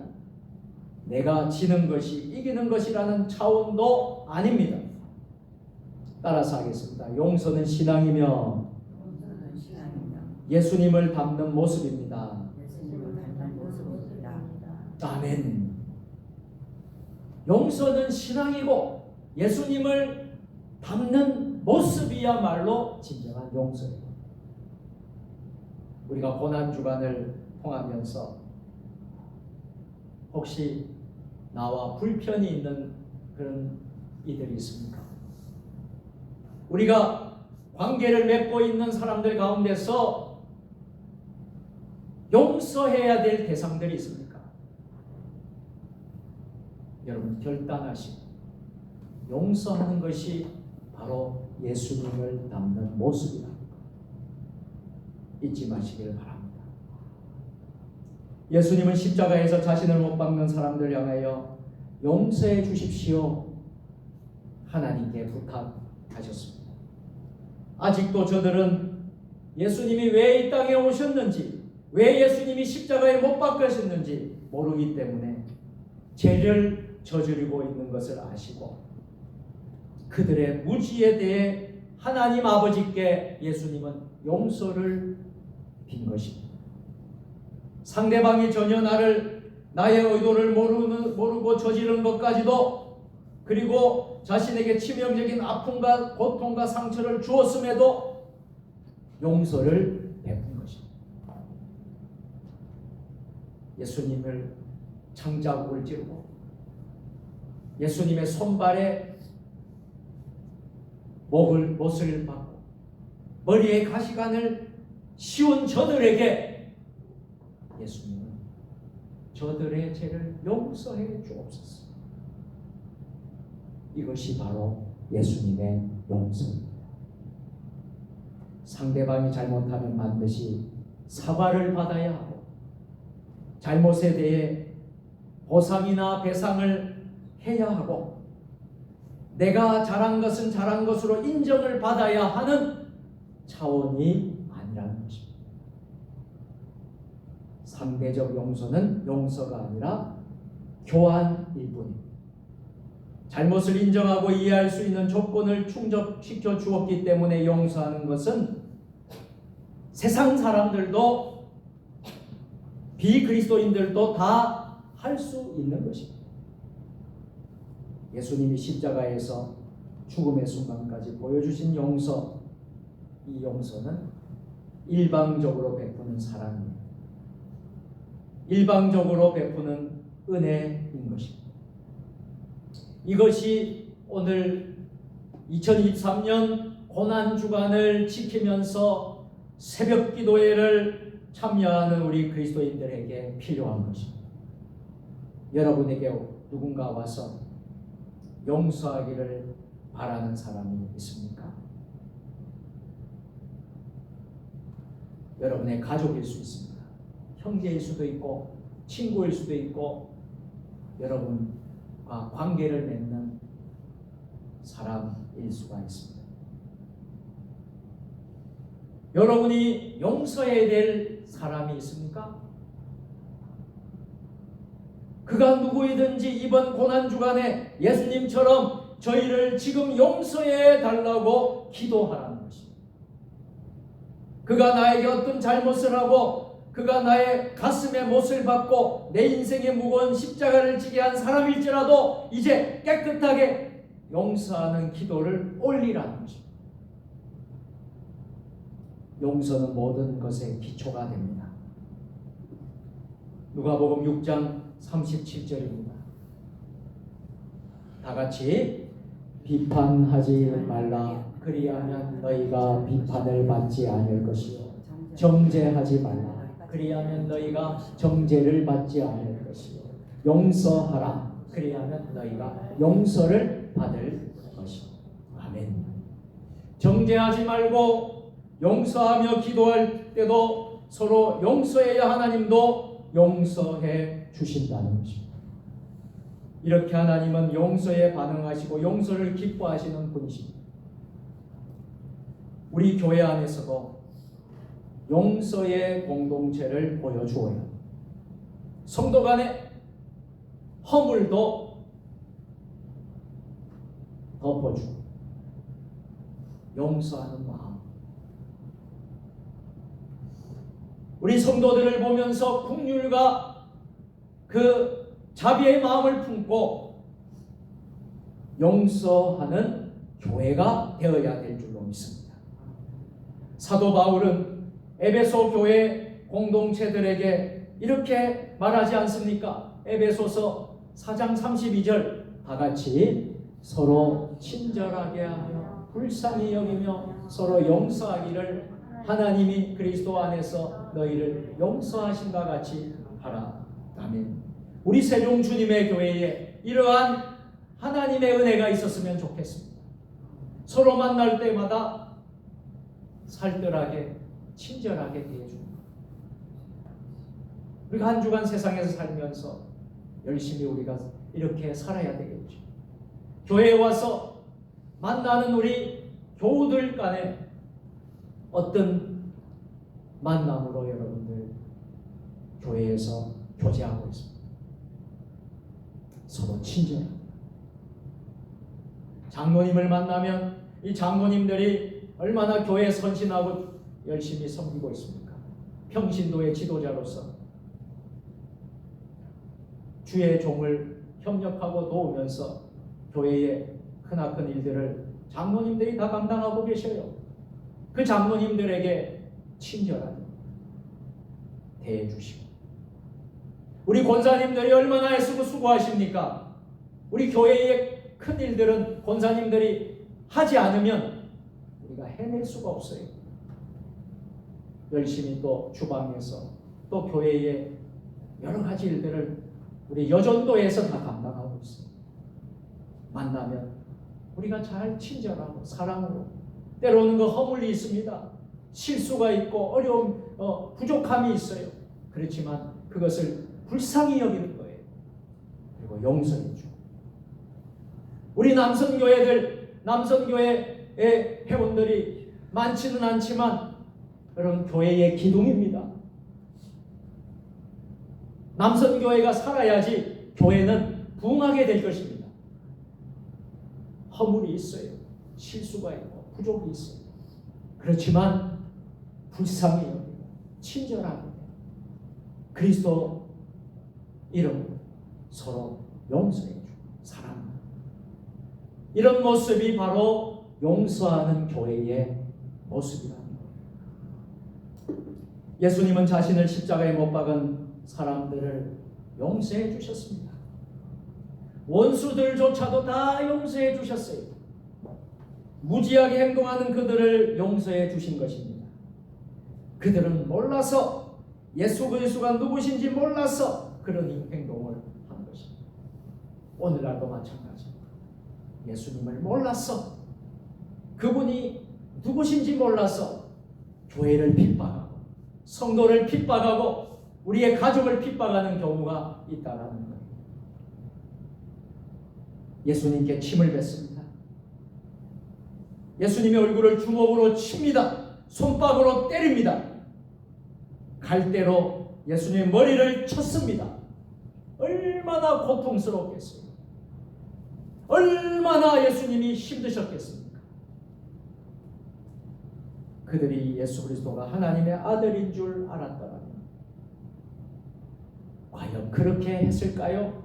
내가 지는 것이 이기는 것이라는 차원도 아닙니다. 따라서 하겠습니다. 용서는 신앙이며 예수님을 닮는 모습입니다. 아멘. 용서는 신앙이고 예수님을 닮는 모습이야말로 진정한 용서예요. 우리가 고난주간을 통하면서 혹시 나와 불편이 있는 그런 이들이 있습니까? 우리가 관계를 맺고 있는 사람들 가운데서 용서해야 될 대상들이 있습니까? 여러분 결단하시고 용서하는 것이 바로 예수님을 닮는 모습이다. 잊지 마시기를 바랍니다. 예수님은 십자가에서 자신을 못 박는 사람들 향하여 용서해 주십시오 하나님께 부탁하셨습니다. 아직도 저들은 예수님이 왜 이 땅에 오셨는지, 왜 예수님이 십자가에 못 박히셨는지 모르기 때문에 죄를 저지르고 있는 것을 아시고 그들의 무지에 대해 하나님 아버지께 예수님은 용서를 빈 것입니다. 상대방이 전혀 나의 의도를 모르고 저지른 것까지도, 그리고 자신에게 치명적인 아픔과 고통과 상처를 주었음에도 용서를 베푼 것입니다. 예수님을 창자국을 찌르고 예수님의 손발에 못을 박고 머리에 가시관을 씌운 저들에게 예수님은 저들의 죄를 용서해 주옵소서. 이것이 바로 예수님의 용서입니다. 상대방이 잘못하면 반드시 사과를 받아야 하고 잘못에 대해 보상이나 배상을 해야 하고 내가 잘한 것은 잘한 것으로 인정을 받아야 하는 차원이 아니라는 것입니다. 상대적 용서는 용서가 아니라 교환일 뿐입니다. 잘못을 인정하고 이해할 수 있는 조건을 충족시켜 주었기 때문에 용서하는 것은 세상 사람들도 비그리스도인들도 다 할 수 있는 것입니다. 예수님이 십자가에서 죽음의 순간까지 보여주신 용서, 이 용서는 일방적으로 베푸는 사랑입니다. 일방적으로 베푸는 은혜인 것입니다. 이것이 오늘 2023년 고난주간을 지키면서 새벽 기도회를 참여하는 우리 그리스도인들에게 필요한 것입니다. 여러분에게 누군가 와서 용서하기를 바라는 사람이 있습니까? 여러분의 가족일 수 있습니다. 형제일 수도 있고 친구일 수도 있고 여러분과 관계를 맺는 사람일 수가 있습니다. 여러분이 용서해야 될 사람이 있습니까? 그가 누구이든지 이번 고난주간에 예수님처럼 저희를 지금 용서해 달라고 기도하라는 것입니다. 그가 나에게 어떤 잘못을 하고 그가 나의 가슴에 못을 박고 내 인생에 무거운 십자가를 지게 한 사람일지라도 이제 깨끗하게 용서하는 기도를 올리라는 것입니다. 용서는 모든 것의 기초가 됩니다. 누가복음 6장 37절입니다. 다 같이 비판하지 말라. 그리하면 너희가 비판을 받지 않을 것이요. 정죄하지 말라. 그리하면 너희가 정죄를 받지 않을 것이요. 용서하라. 그리하면 너희가 용서를 받을 것이요. 아멘. 정죄하지 말고 용서하며 기도할 때도 서로 용서해야 하나님도 용서해 주신다는 것입니다. 이렇게 하나님은 용서에 반응하시고 용서를 기뻐하시는 분이십니다. 우리 교회 안에서도 용서의 공동체를 보여주어요. 성도 간의 허물도 덮어주고 용서하는 마음. 우리 성도들을 보면서 긍휼과 그 자비의 마음을 품고 용서하는 교회가 되어야 될 줄로 믿습니다. 사도 바울은 에베소 교회 공동체들에게 이렇게 말하지 않습니까? 에베소서 4장 32절 다 같이 서로 친절하게 하며 불쌍히 여기며 서로 용서하기를 하나님이 그리스도 안에서 너희를 용서하신과 같이 하라. 아멘. 우리 세종 주님의 교회에 이러한 하나님의 은혜가 있었으면 좋겠습니다. 서로 만날 때마다 살뜰하게 친절하게 대해주는 것. 우리가 한 주간 세상에서 살면서 열심히 우리가 이렇게 살아야 되겠죠. 교회에 와서 만나는 우리 교우들 간에 어떤 만남으로 여러분들 교회에서 교제하고 있습니다. 서로 친절합니다. 장로님을 만나면 이 장로님들이 얼마나 교회에 선신하고 열심히 섬기고 있습니까? 평신도의 지도자로서 주의 종을 협력하고 도우면서 교회의 크나큰 일들을 장로님들이 다 감당하고 계셔요. 그 장로님들에게 친절하게 대해주시고, 우리 권사님들이 얼마나 애쓰고 수고하십니까? 우리 교회의 큰 일들은 권사님들이 하지 않으면 우리가 해낼 수가 없어요. 열심히 또 주방에서 또 교회의 여러 가지 일들을 우리 여전도에서 다 감당하고 있어요. 만나면 우리가 잘 친절하고 사랑으로, 때로는 그 허물이 있습니다. 실수가 있고 어려움, 부족함이 있어요. 그렇지만 그것을 불쌍히 여기는 거예요. 그리고 용서해 주고, 우리 남성교회의 회원들이 많지는 않지만 여러분, 교회의 기둥입니다. 남성교회가 살아야지 교회는 부흥하게 될 것입니다. 허물이 있어요. 실수가 있고 부족이 있어요. 그렇지만 불쌍히 여기고 친절하게 그리스도 이름으로 서로 용서해 주고 사랑하는, 이런 모습이 바로 용서하는 교회의 모습이라는 거예요. 예수님은 자신을 십자가에 못 박은 사람들을 용서해 주셨습니다. 원수들조차도 다 용서해 주셨어요. 무지하게 행동하는 그들을 용서해 주신 것입니다. 그들은 몰라서, 예수 그리스도가 누구신지 몰라서 그런 행동을 한 것입니다. 오늘날도 마찬가지입니다. 예수님을 몰라서, 그분이 누구신지 몰라서 교회를 핍박하고 성도를 핍박하고 우리의 가족을 핍박하는 경우가 있다라는 거예요. 예수님께 침을 뱉습니다. 예수님의 얼굴을 주먹으로 칩니다. 손바닥으로 때립니다. 갈대로 예수님의 머리를 쳤습니다. 얼마나 고통스럽겠어요. 얼마나 예수님이 힘드셨겠습니까? 그들이 예수 그리스도가 하나님의 아들인 줄 알았더라면 과연 그렇게 했을까요?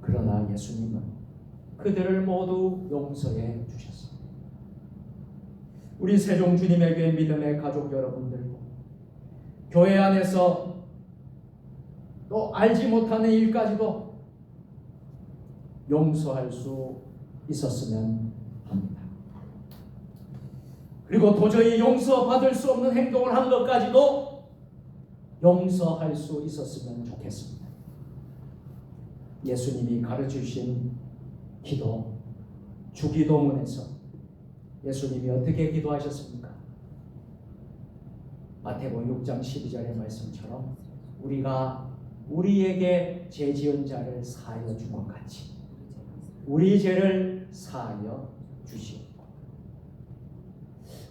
그러나 예수님은 그들을 모두 용서해 주셨습니다. 우리 세종 주님의 교회 믿음의 가족 여러분들도 교회 안에서 또 알지 못하는 일까지도 용서할 수 있었으면 합니다. 그리고 도저히 용서받을 수 없는 행동을 한 것까지도 용서할 수 있었으면 좋겠습니다. 예수님이 가르치신 기도, 주기도문에서 예수님이 어떻게 기도하셨습니까? 마태복음 6장 12절의 말씀처럼 우리가 우리에게 죄 지은 자를 사하여 준 것 같이 우리 죄를 사하여 주시옵고.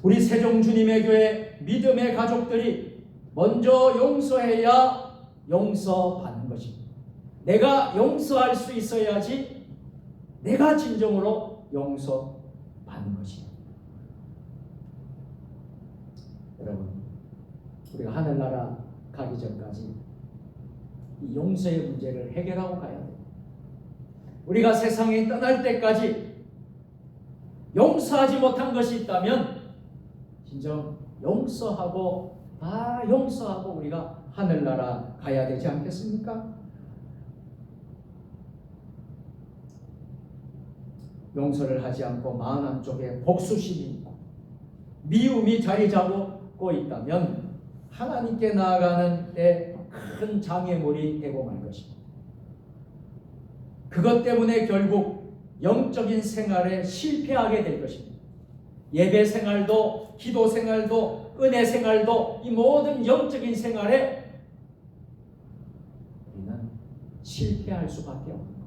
우리 세종 주님의 교회 믿음의 가족들이 먼저 용서해야 용서받는 것입니다. 내가 용서할 수 있어야지 내가 진정으로 용서받는 것입니다. 여러분, 우리가 하늘나라 가기 전까지 이 용서의 문제를 해결하고 가야 돼요. 우리가 세상에 떠날 때까지 용서하지 못한 것이 있다면 진정 용서하고 다 용서하고 우리가 하늘나라 가야 되지 않겠습니까? 용서를 하지 않고 마음 한쪽에 복수심이 있고 미움이 자리 잡고 있다면 하나님께 나아가는 데 큰 장애물이 되고 말 것입니다. 그것 때문에 결국 영적인 생활에 실패하게 될 것입니다. 예배 생활도, 기도 생활도, 은혜 생활도, 이 모든 영적인 생활에 우리는 실패할 수밖에 없는 겁니다.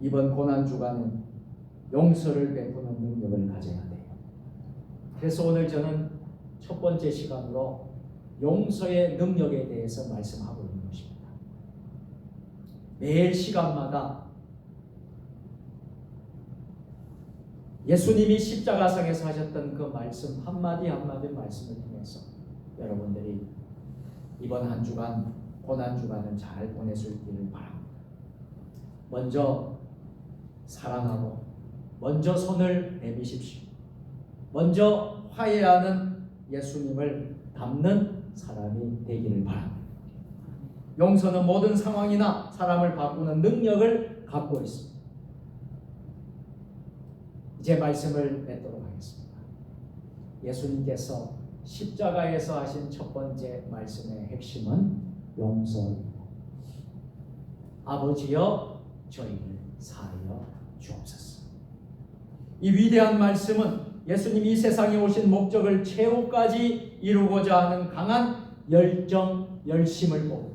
이번 고난주간은 용서를 베푸는 능력을 가져야 돼요. 그래서 오늘 저는 첫 번째 시간으로 용서의 능력에 대해서 말씀하고 있는 것입니다. 매일 시간마다 예수님이 십자가상에서 하셨던 그 말씀 한마디 한마디 말씀을 통해서 여러분들이 이번 한 주간 고난주간을 잘 보내실 길을 바랍니다. 먼저 사랑하고 먼저 손을 내미십시오. 먼저 화해하는 예수님을 닮는 사람이 되기를 바랍니다. 용서는 모든 상황이나 사람을 바꾸는 능력을 갖고 있습니다. 이제 말씀을 맺도록 하겠습니다. 예수님께서 십자가에서 하신 첫 번째 말씀의 핵심은 용서입니다. 아버지여 저희를 사하여 주옵소서. 이 위대한 말씀은 예수님이 이 세상에 오신 목적을 최후까지 이루고자 하는 강한 열정, 열심을 보고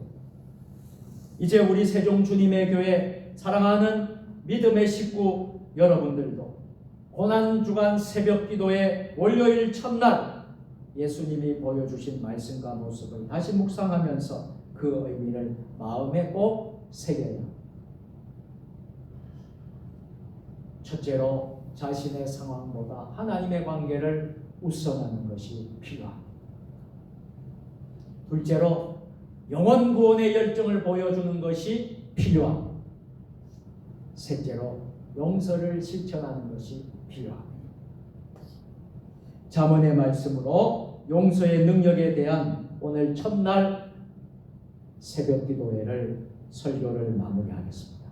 이제 우리 세종 주님의 교회 사랑하는 믿음의 식구 여러분들도 고난주간 새벽기도의 월요일 첫날 예수님이 보여주신 말씀과 모습을 다시 묵상하면서 그 의미를 마음에 꼭 새겨야 합니다. 첫째로 자신의 상황보다 하나님의 관계를 우선하는 것이 필요합니다. 둘째로 영혼 구원의 열정을 보여주는 것이 필요합니다. 셋째로 용서를 실천하는 것이 필요합니다. 잠언의 말씀으로 용서의 능력에 대한 오늘 첫날 새벽기도회를 설교를 마무리하겠습니다.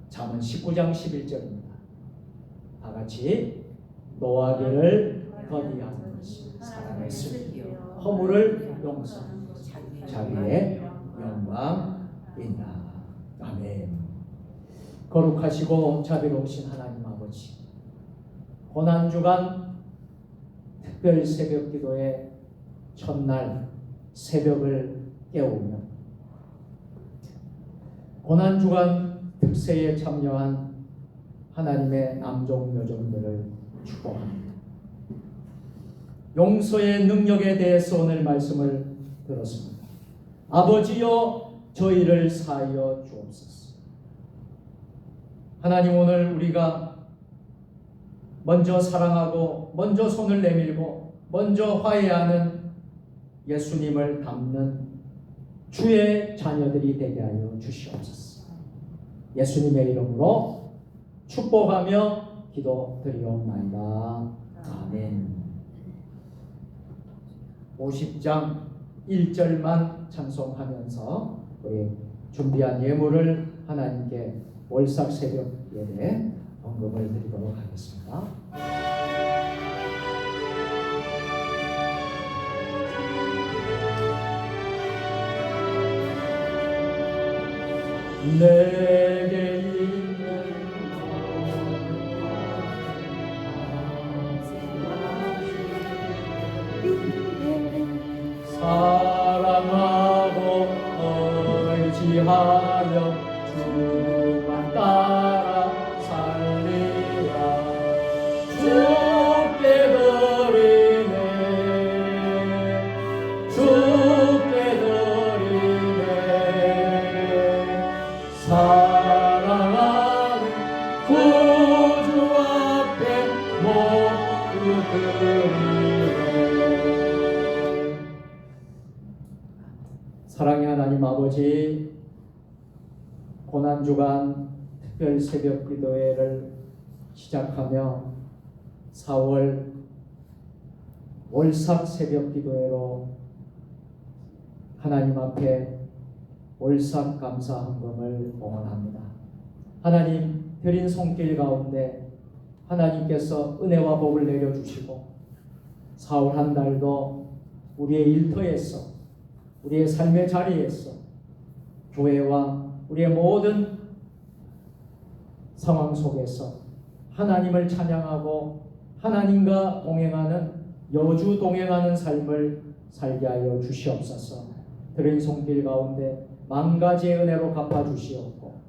잠언 19장 11절입니다. 다 같이 노하기를 더디하는 것이 사람의 슬기요 허물을 용서하는 것이 자기의 영광이다. 아멘. 거룩하시고 자비로우신 하나님 아버지, 고난주간 특별 새벽기도의 첫날 새벽을 깨우며 고난주간 특세에 참여한 하나님의 남종 여종들을 축복합니다. 용서의 능력에 대해서 오늘 말씀을 들었습니다. 아버지여 저희를 사하여 주옵소서. 하나님, 오늘 우리가 먼저 사랑하고 먼저 손을 내밀고 먼저 화해하는 예수님을 닮는 주의 자녀들이 되게 하여 주시옵소서. 예수님의 이름으로 축복하며 기도드리옵나이다. 아멘. 50장 1절만 찬송하면서 우리 준비한 예물을 하나님께 월삭 새벽 예배 헌금을 드리도록 하겠습니다. 내게 있는 사랑하고 의지하며 주만 따라 살리라. 주께 드리네 주께 드리네 사랑하는 구주 앞에 모두 드리네. 사랑의 하나님 아버지, 고난주간 특별 새벽 기도회를 시작하며 4월 월삭 새벽 기도회로 하나님 앞에 월삭 감사 헌금을 봉헌합니다. 하나님, 드린 손길 가운데 하나님께서 은혜와 복을 내려주시고 4월 한 달도 우리의 일터에서 우리의 삶의 자리에서 교회와 우리의 모든 상황 속에서 하나님을 찬양하고 하나님과 동행하는 여주 동행하는 삶을 살게 하여 주시옵소서. 들은 손길 가운데 만 가지의 은혜로 갚아주시옵고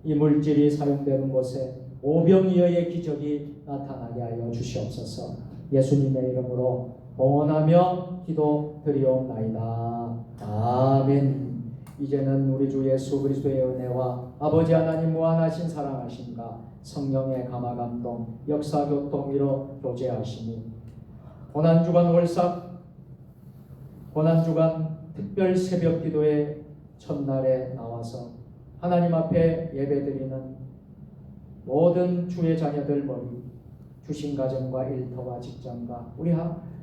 이 물질이 사용되는 곳에 오병이어의 기적이 나타나게 하여 주시옵소서. 예수님의 이름으로 원하며 기도드리옵나이다. 아멘. 이제는 우리 주 예수 그리스도의 은혜와 아버지 하나님 무한하신 사랑하심과 성령의 감화감동 역사교통위로 교제하시니 고난주간 월삭 고난주간 특별 새벽기도의 첫날에 나와서 하나님 앞에 예배드리는 모든 주의 자녀들 머리 주신 가정과 일터와 직장과 우리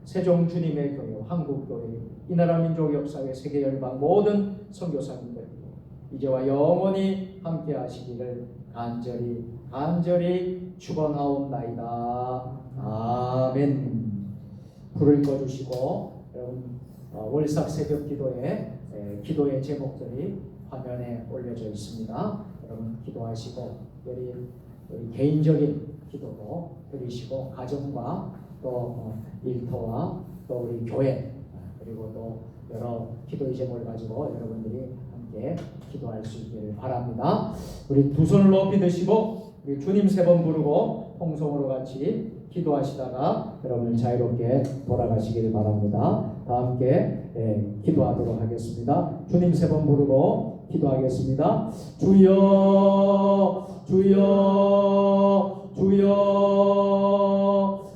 세종 주님의 교회, 한국교회, 이 나라 민족 역사의 세계 열방 모든 선교사님들 이제와 영원히 함께 하시기를 간절히 축원하옵나이다. 아멘. 불을 꺼주시고 여러분 월삭 새벽 기도의 제목들이 화면에 올려져 있습니다. 여러분 기도하시고 우리 개인적인 기도도 드리시고 가정과 또 일터와 또 우리 교회 그리고 또 여러 기도의 제목을 가지고 여러분들이 함께 기도할 수 있기를 바랍니다. 우리 두 손을 높이 드시고 우리 주님 3번 부르고 통성으로 같이 기도하시다가 여러분을 자유롭게 돌아가시길 바랍니다. 다 함께 기도하도록 하겠습니다. 주님 3번 부르고 기도하겠습니다. 주여 주여 주여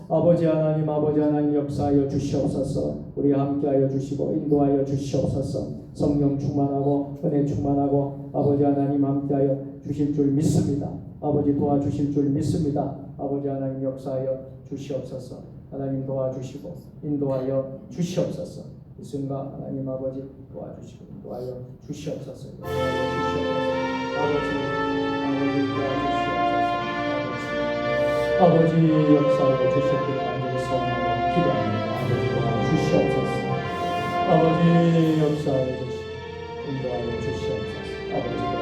아버지 하나님 역사하여 주시옵소서. 우리 함께하여 주시고 인도하여 주시옵소서. 성령 충만하고 은혜 충만하고 아버지 하나님 함께하여 주실 줄 믿습니다. 아버지 도와주실 줄 믿습니다. 아버지 하나님 역사하여 주시옵소서. 하나님 도와주시고 인도하여 주시옵소서. 이 순간 하나님 아버지 도와주시고 인도하여 주시옵소서. 아버지 역사하여 주시옵소서. 간절히 소원하고 기도합니다. 아버지 도와주시옵소서. 아버지 역사하여 주시고 인도하여 주시옵소서. 아버지